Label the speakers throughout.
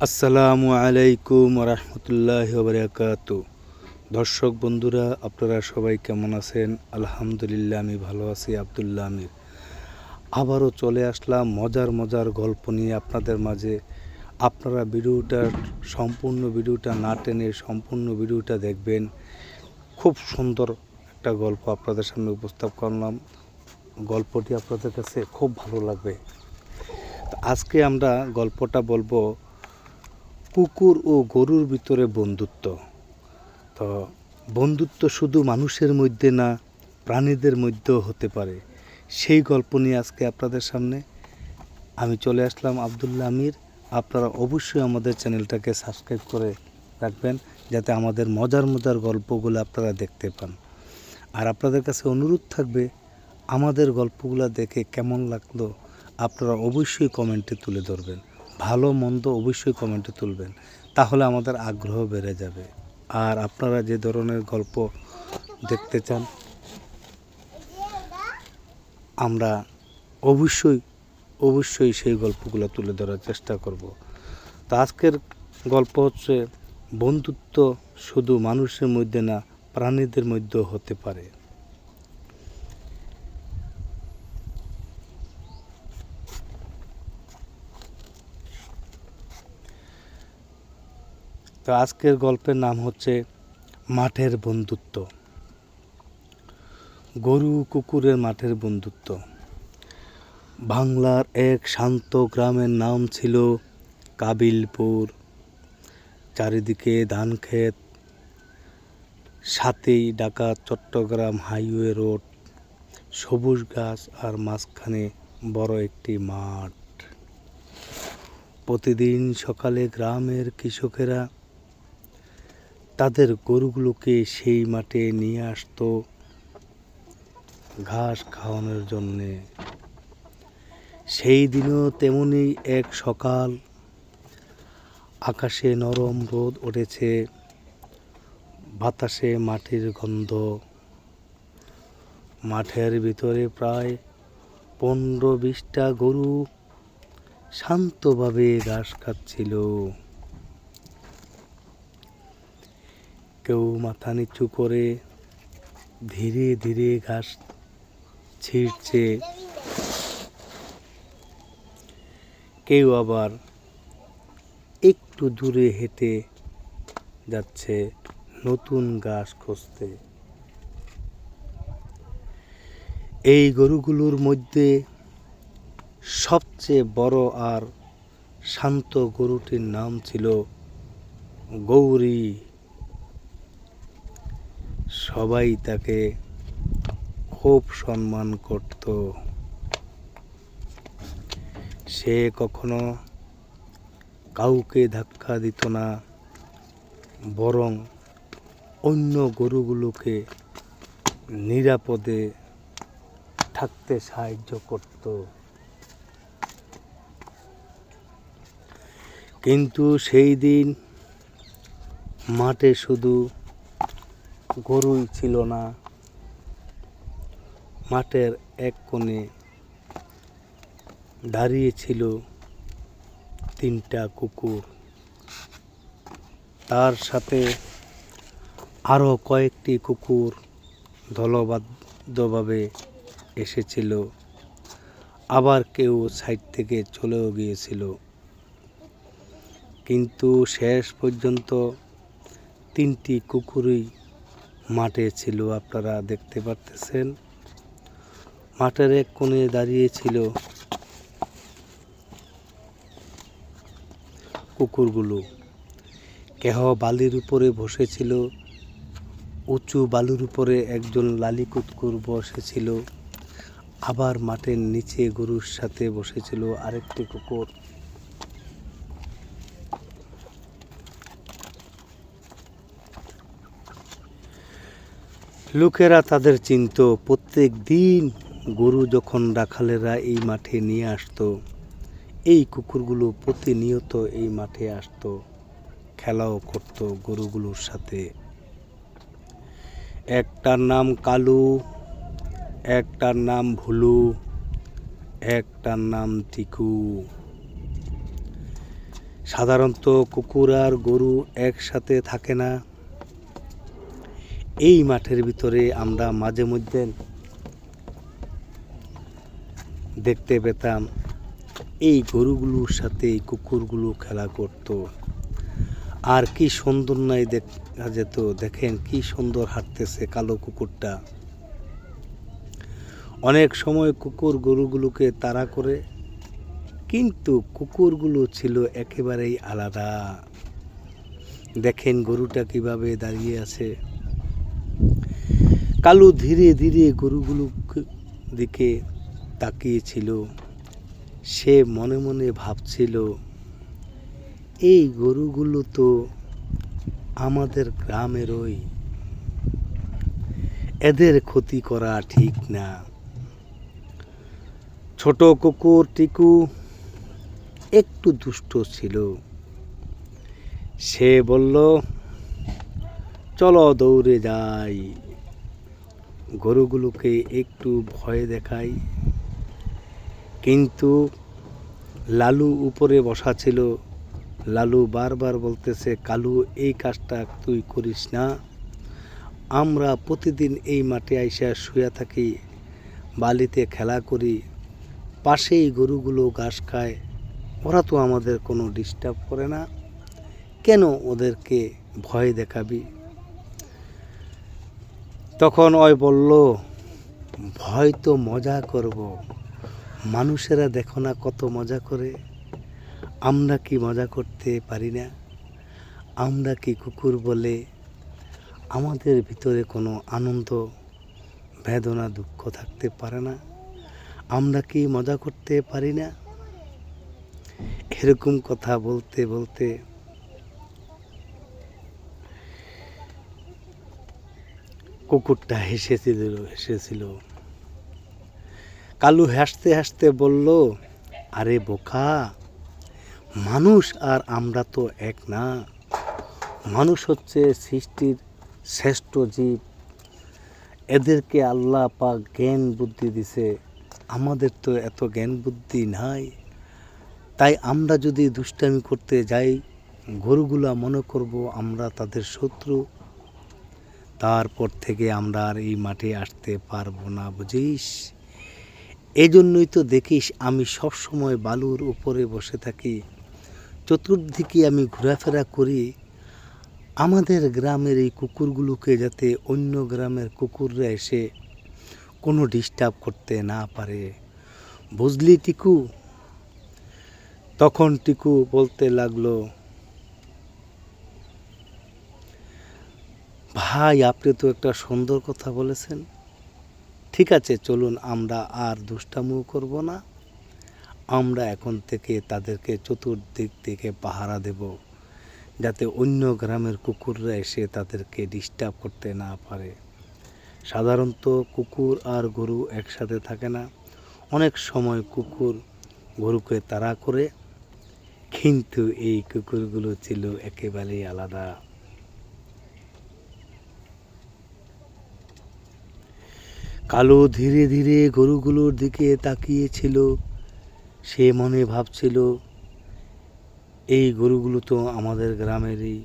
Speaker 1: আসসালামু আলাইকুম রহমতুল্লাহ বারাকাতু। দর্শক বন্ধুরা, আপনারা সবাই কেমন আছেন? আলহামদুলিল্লাহ, আমি ভালো আছি। আবদুল্লাহ আমির আবারও চলে আসলাম মজার মজার গল্প নিয়ে আপনাদের মাঝে। আপনারা সম্পূর্ণ ভিডিওটা না টেনে সম্পূর্ণ ভিডিওটা দেখবেন। খুব সুন্দর একটা গল্প আপনাদের সামনে উপস্থাপ করলাম। গল্পটি আপনাদের কাছে খুব ভালো লাগবে। আজকে আমরা গল্পটা বলবো কুকুর ও গরুর ভিতরে বন্ধুত্ব। তো বন্ধুত্ব শুধু মানুষের মধ্যে না, প্রাণীদের মধ্যেও হতে পারে। সেই গল্প নিয়ে আজকে আপনাদের সামনে আমি চলে আসলাম, আবদুল্লাহ আমির। আপনারা অবশ্যই আমাদের চ্যানেলটাকে সাবস্ক্রাইব করে রাখবেন, যাতে আমাদের মজার মজার গল্পগুলো আপনারা দেখতে পান। আর আপনাদের কাছে অনুরোধ থাকবে, আমাদের গল্পগুলো দেখে কেমন লাগলো আপনারা অবশ্যই কমেন্টে তুলে ধরবেন। ভালো মন্দ অবশ্যই কমেন্টে তুলবেন, তাহলে আমাদের আগ্রহ বেড়ে যাবে। আর আপনারা যে ধরনের গল্প দেখতে চান আমরা অবশ্যই সেই গল্পগুলো তুলে ধরার চেষ্টা করব। তো আজকের গল্প হচ্ছে বন্ধুত্ব শুধু মানুষের মধ্যে না, প্রাণীদের মধ্যেও হতে পারে। তো আজকের গল্পের নাম হচ্ছে মাঠের বন্ধুত্ব। গরু কুকুরের মাঠের বন্ধুত্ব। বাংলার এক শান্ত গ্রামের নাম ছিল কাবিলপুর। চারিদিকে ধান ক্ষেত, সাথেই ঢাকা চট্টগ্রাম হাইওয়ে রোড, সবুজ গাছ, আর মাঝখানে বড় একটি মাঠ। প্রতিদিন সকালে গ্রামের কৃষকেরা তাদের গরুগুলোকে সেই মাঠে নিয়ে আসতো ঘাস খাওয়ানোর জন্যে। সেই দিনও তেমনই এক সকাল। আকাশে নরম রোদ উঠেছে, বাতাসে মাটির গন্ধ। মাঠের ভিতরে প্রায় 15-20টা গরু শান্তভাবে ঘাস খাচ্ছিল। কেউ মাথা নিচু করে ধীরে ধীরে ঘাস ছিঁড়ছে, কেউ আবার একটু দূরে হেঁটে যাচ্ছে নতুন ঘাস খুঁজতে। এই গরুগুলোর মধ্যে সবচেয়ে বড় আর শান্ত গরুটির নাম ছিল গৌরী। সবাই তাকে খুব সম্মান করত। সে কখনো কাউকে ধাক্কা দিত না, বরং অন্য গরুগুলোকে নিরাপদে থাকতে সাহায্য করত। কিন্তু সেই দিন মাঠে শুধু গরুই ছিল না, মাঠের এক কোণে দাঁড়িয়ে ছিল 3টা কুকুর। তার সাথে আরও কয়েকটি কুকুর দলবদ্ধভাবে এসেছিল, আবার কেউ সাইড থেকে চলেও গিয়েছিল। কিন্তু শেষ পর্যন্ত 3টি কুকুরই মাঠে ছিল। আপনারা দেখতে পারতেছেন, মাঠের এক কোণে দাঁড়িয়েছিল কুকুরগুলো। কেহ বালির উপরে বসেছিল, উঁচু বালুর উপরে একজন লালি কুকুর বসেছিল, আবার মাঠের নিচে গরুর সাথে বসেছিল আরেকটি কুকুর। লোকেরা তাদের চিনত। প্রত্যেক দিন গরু যখন রাখালেরা এই মাঠে নিয়ে আসতো, এই কুকুরগুলো প্রতিনিয়ত এই মাঠে আসতো, খেলাও করত গরুগুলোর সাথে। একটার নাম কালু, একটার নাম ভুলু, একটার নাম টিকু। সাধারণত কুকুর আর গরু একসাথে থাকে না। এই মাঠের ভিতরে আমরা মাঝে মধ্যে দেখতে পেতাম এই গরুগুলোর সাথে এই কুকুরগুলো খেলা করত। আর কি সুন্দর নাই দেখা যেত। দেখেন কি সুন্দর হাঁটতেছে কালো কুকুরটা। অনেক সময় কুকুর গরুগুলোকে তাড়া করে, কিন্তু কুকুরগুলো ছিল একেবারেই আলাদা। দেখেন গরুটা কিভাবে দাঁড়িয়ে আছে। কালু ধীরে ধীরে গরুগুলোর দিকে তাকিয়েছিল। সে মনে মনে ভাবছিল, এই গরুগুলো তো আমাদের গ্রামেরই, এদের ক্ষতি করা ঠিক না। ছোট কুকুর টিকু একটু দুষ্ট ছিল। সে বলল, চলো দৌড়ে যাই, গরুগুলোকে একটু ভয় দেখাই। কিন্তু লালু উপরে বসা ছিল। লালু বারবার বলতেছে, কালু এই কাজটা তুই করিস না। আমরা প্রতিদিন এই মাঠে আইসা শুয়ে থাকি, বালিতে খেলা করি, পাশেই গরুগুলো ঘাস খায়, ওরা তো আমাদের কোনো ডিস্টার্ব করে না, কেন ওদেরকে ভয় দেখাবি? তখন ওই বলল, ভয় তো মজা করব, মানুষেরা দেখো না কত মজা করে, আমরা কি মজা করতে পারি না? আমরা কি কুকুর বলে আমাদের ভিতরে কোনো আনন্দ, বেদনা, দুঃখ থাকতে পারে না? আমরা কি মজা করতে পারি না? এরকম কথা বলতে বলতে কুকুরটা হেসেছিল। কালু হাসতে হাসতে বলল, আরে বোকা, মানুষ আর আমরা তো এক না। মানুষ হচ্ছে সৃষ্টির শ্রেষ্ঠ জীব, এদেরকে আল্লাহ পাক জ্ঞান বুদ্ধি দিছে, আমাদের তো এত জ্ঞান বুদ্ধি নাই। তাই আমরা যদি দুষ্টামি করতে যাই, গরুগুলা মনে করব আমরা তাদের শত্রু, তারপর থেকে আমরা আর এই মাঠে আসতে পারবো না, বুঝিস? এজন্যই তো দেখিস আমি সবসময় বালুর উপরে বসে থাকি, চতুর্দিকে আমি ঘোরাফেরা করি, আমাদের গ্রামের এই কুকুরগুলোকে যাতে অন্য গ্রামের কুকুররা এসে কোনো ডিস্টার্ব করতে না পারে, বুঝলি টিকু? তখন টিকু বলতে লাগলো, ভাই আপনি তো একটা সুন্দর কথা বলেছেন, ঠিক আছে চলুন আমরা আর দুষ্টামিও করব না, আমরা এখন থেকে তাদেরকে চতুর্দিক থেকে পাহারা দেব, যাতে অন্য গ্রামের কুকুররা এসে তাদেরকে ডিস্টার্ব করতে না পারে। সাধারণত কুকুর আর গরু একসাথে থাকে না, অনেক সময় কুকুর গরুকে তাড়া করে, কিন্তু এই কুকুরগুলো ছিল একেবারেই আলাদা। কালু ধীরে ধীরে গরুগুলোর দিকে তাকিয়েছিল। সে মনে ভাবছিল, এই গরুগুলো তো আমাদের গ্রামেরই,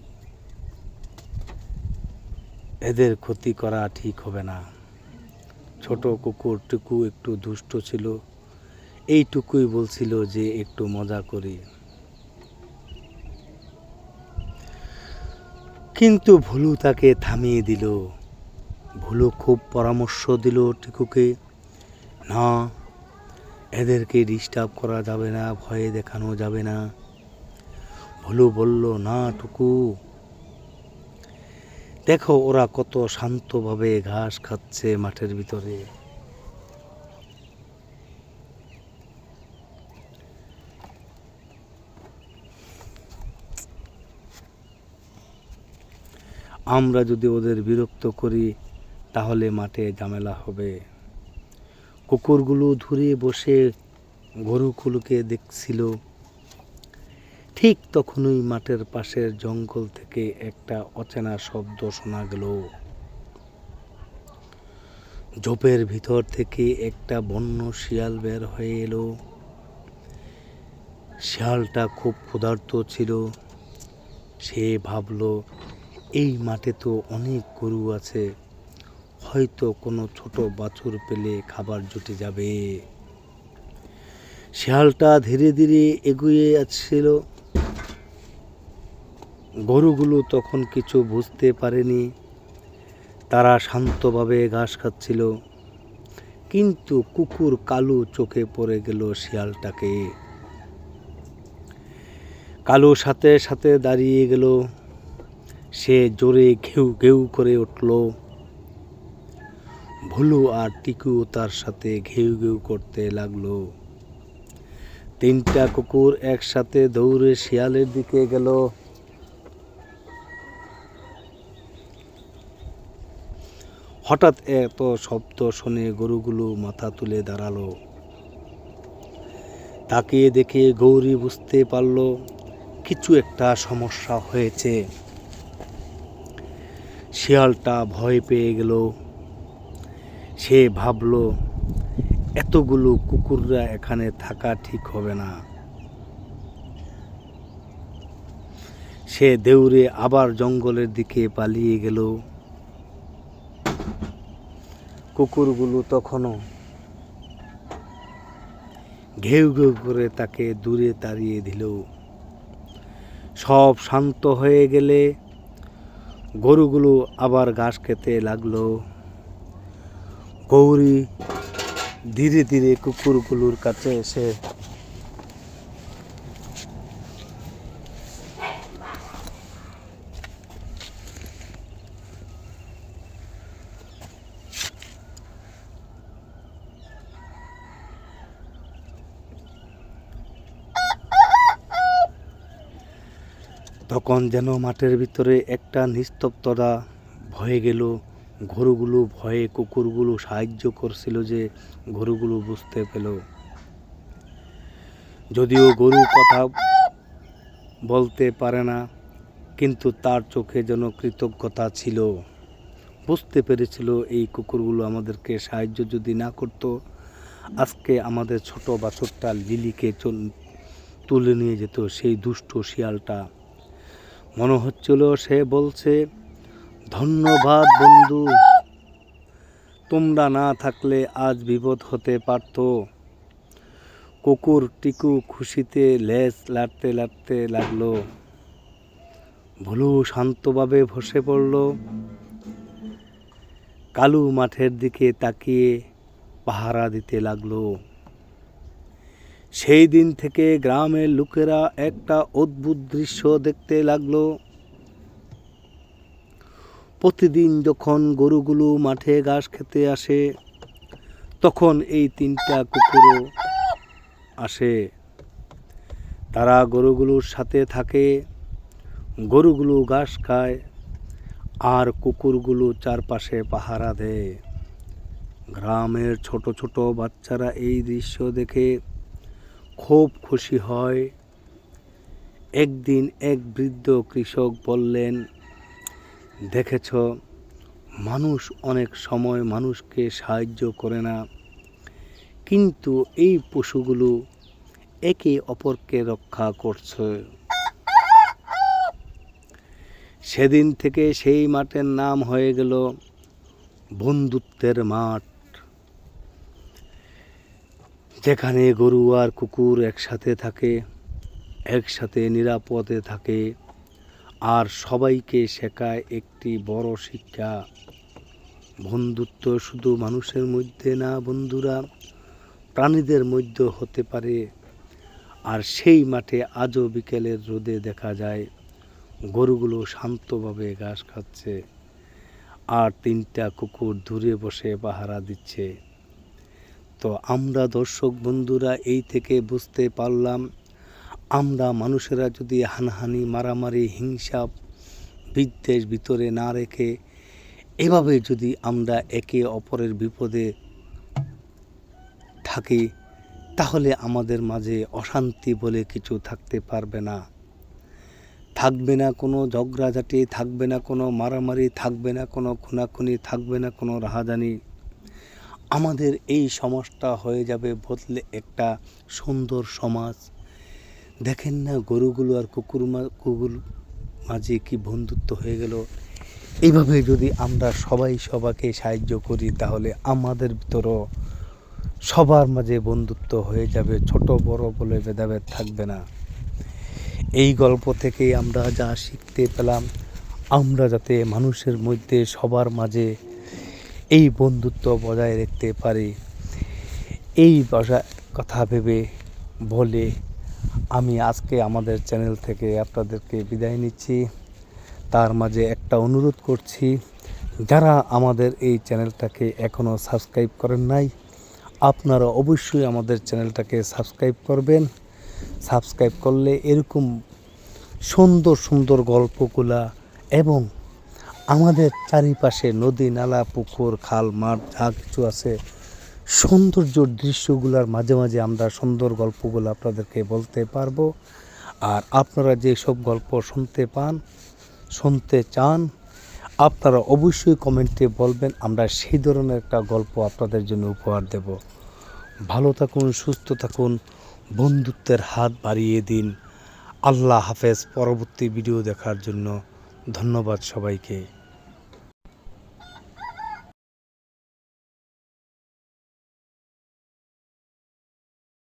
Speaker 1: এদের ক্ষতি করা ঠিক হবে না। ছোট কুকুর টুকু একটু দুষ্ট ছিল, এইটুকুই বলছিল যে একটু মজা করি। কিন্তু ভুলু তাকে থামিয়ে দিল। ভুলু খুব পরামর্শ দিল টিকুকে, না, এদেরকে ডিস্টার্ব করা যাবে না, ভয়ে দেখানো যাবে না। ভুলু বলল, না টুকু, দেখো ওরা কত শান্তভাবে ঘাস খাচ্ছে মাঠের ভিতরে। আমরা যদি ওদের বিরক্ত করি তাহলে মাঠে ঝামেলা হবে। কুকুরগুলো দূরে বসে গরুগুলোকে দেখছিল। ঠিক তখনই মাঠের পাশের জঙ্গল থেকে একটা অচেনা শব্দ শোনা গেল। ঝোপের ভিতর থেকে একটা বন্য শিয়াল বের হয়ে এলো। শিয়ালটা খুব ক্ষুধার্ত ছিল। সে ভাবল, এই মাঠে তো অনেক গরু আছে, হয়তো কোনো ছোট বাছুর পেলে খাবার জুটে যাবে। শিয়ালটা ধীরে ধীরে এগিয়ে আসছিল। গরুগুলো তখন কিছু বুঝতে পারেনি, তারা শান্তভাবে ঘাস খাচ্ছিল। কিন্তু কুকুর কালু চোখে পড়ে গেল শিয়ালটাকে। কালু সাথে সাথে দাঁড়িয়ে গেল। সে জোরে ঘেউ ঘেউ করে উঠল। ভুলু আর টিকু তার সাথে ঘেউ ঘেউ করতে লাগলো। তিনটা কুকুর একসাথে দৌড়ে শিয়ালের দিকে গেল। হঠাৎ এত শব্দ শুনে গরুগুলো মাথা তুলে দাঁড়ালো। তাকিয়ে দেখে গৌরী বুঝতে পারল কিছু একটা সমস্যা হয়েছে। শিয়ালটা ভয় পেয়ে গেল। সে ভাবল, এতগুলো কুকুররা এখানে থাকা ঠিক হবে না। সে দৌড়ে আবার জঙ্গলের দিকে পালিয়ে গেল। কুকুরগুলো তখনও ঘেউ ঘেউ করে তাকে দূরে তাড়িয়ে দিল। সব শান্ত হয়ে গেলে গরুগুলো আবার ঘাস খেতে লাগলো। গৌরী ধীরে ধীরে কুকুরগুলোর কাছে এসে তখন যেন মাঠের ভিতরে একটা নিস্তব্ধতা ভয়ে গেল। গরুগুলো ভয়ে কুকুরগুলো সাহায্য করছিল যে গরুগুলো বুঝতে পেল। যদিও গরু কথা বলতে পারে না, কিন্তু তার চোখে যেন কৃতজ্ঞতা ছিল। বুঝতে পেরেছিল এই কুকুরগুলো আমাদেরকে সাহায্য যদি না করতো, আজকে আমাদের ছোট বাছুরটা লিলিকে তুলে নিয়ে যেত সেই দুষ্ট শিয়ালটা। মনে হচ্ছিল সে বলছে, ধন্যবাদ বন্ধু, তোমরা না থাকলে আজ বিপদ হতে পারত। কুকুর টিকু খুশিতে লেজ লাড়তে লাড়তে লাগলো। ভুলু শান্তভাবে বসে পড়ল। কালু মাঠের দিকে তাকিয়ে পাহারা দিতে লাগলো। সেই দিন থেকে গ্রামের লোকেরা একটা অদ্ভুত দৃশ্য দেখতে লাগলো। প্রতিদিন যখন গরুগুলো মাঠে ঘাস খেতে আসে, তখন এই তিনটা কুকুরও আসে। তারা গরুগুলোর সাথে থাকে, গরুগুলো ঘাস খায় আর কুকুরগুলো চারপাশে পাহারা দেয়। গ্রামের ছোট ছোট বাচ্চারা এই দৃশ্য দেখে খুব খুশি হয়। একদিন এক বৃদ্ধ কৃষক বললেন, দেখেছ, মানুষ অনেক সময় মানুষকে সাহায্য করে না, কিন্তু এই পশুগুলো একে অপরকে রক্ষা করছে। সেদিন থেকে সেই মাঠের নাম হয়ে গেল বন্ধুত্বের মাঠ, যেখানে গরু আর কুকুর একসাথে থাকে, একসাথে নিরাপদে থাকে আর সবাইকে শেখায় একটি বড় শিক্ষা। বন্ধুত্ব শুধু মানুষের মধ্যে না বন্ধুরা, প্রাণীদের মধ্যে হতে পারে। আর সেই মাঠে আজও বিকেলের রোদে দেখা যায় গরুগুলো শান্তভাবে ঘাস খাচ্ছে আর তিনটা কুকুর দূরে বসে পাহারা দিচ্ছে। তো আমরা দর্শক বন্ধুরা এই থেকে বুঝতে পারলাম, আমরা মানুষেরা যদি হানাহানি মারামারি হিংসা বিদ্বেষ ভিতরে না রেখে এভাবে যদি আমরা একে অপরের বিপদে থাকি, তাহলে আমাদের মাঝে অশান্তি বলে কিছু থাকতে পারবে না। থাকবে না কোনো ঝগড়াঝাটি, থাকবে না কোনো মারামারি, থাকবে না কোনো খুনাখুনি, থাকবে না কোনো রাহাজানি। আমাদের এই সমাজটা হয়ে যাবে বদলে একটা সুন্দর সমাজ, দেখেন না গরুগুলো আর কুকুর মাঝে কি বন্ধুত্ব হয়ে গেল। এইভাবে যদি আমরা সবাই সবাইকে সাহায্য করি তাহলে আমাদের ভিতরও সবার মাঝে বন্ধুত্ব হয়ে যাবে, ছোট বড় বলে ভেদাভেদ থাকবে না। এই গল্প থেকে আমরা যা শিখতে পেলাম, আমরা যাতে মানুষের মধ্যে সবার মাঝে এই বন্ধুত্ব বজায় রাখতে পারি, এই কথা ভেবে বলে আমি আজকে আমাদের চ্যানেল থেকে আপনাদেরকে বিদায় নিচ্ছি। তার মাঝে একটা অনুরোধ করছি, যারা আমাদের এই চ্যানেলটাকে এখনও সাবস্ক্রাইব করেন নাই, আপনারা অবশ্যই আমাদের চ্যানেলটাকে সাবস্ক্রাইব করবেন। সাবস্ক্রাইব করলে এরকম সুন্দর সুন্দর গল্পগুলা এবং আমাদের চারিপাশে নদী নালা পুকুর খাল মাঠ যা কিছু আছে সৌন্দর্য দৃশ্যগুলোর মাঝে মাঝে আমরা সুন্দর গল্পগুলো আপনাদেরকে বলতে পারবো। আর আপনারা যে সব গল্প শুনতে চান আপনারা অবশ্যই কমেন্টে বলবেন, আমরা সেই ধরনের একটা গল্প আপনাদের জন্য উপহার দেব। ভালো থাকুন, সুস্থ থাকুন, বন্ধুত্বের হাত বাড়িয়ে দিন। আল্লাহ হাফেজ। পরবর্তী ভিডিও দেখার জন্য ধন্যবাদ সবাইকে।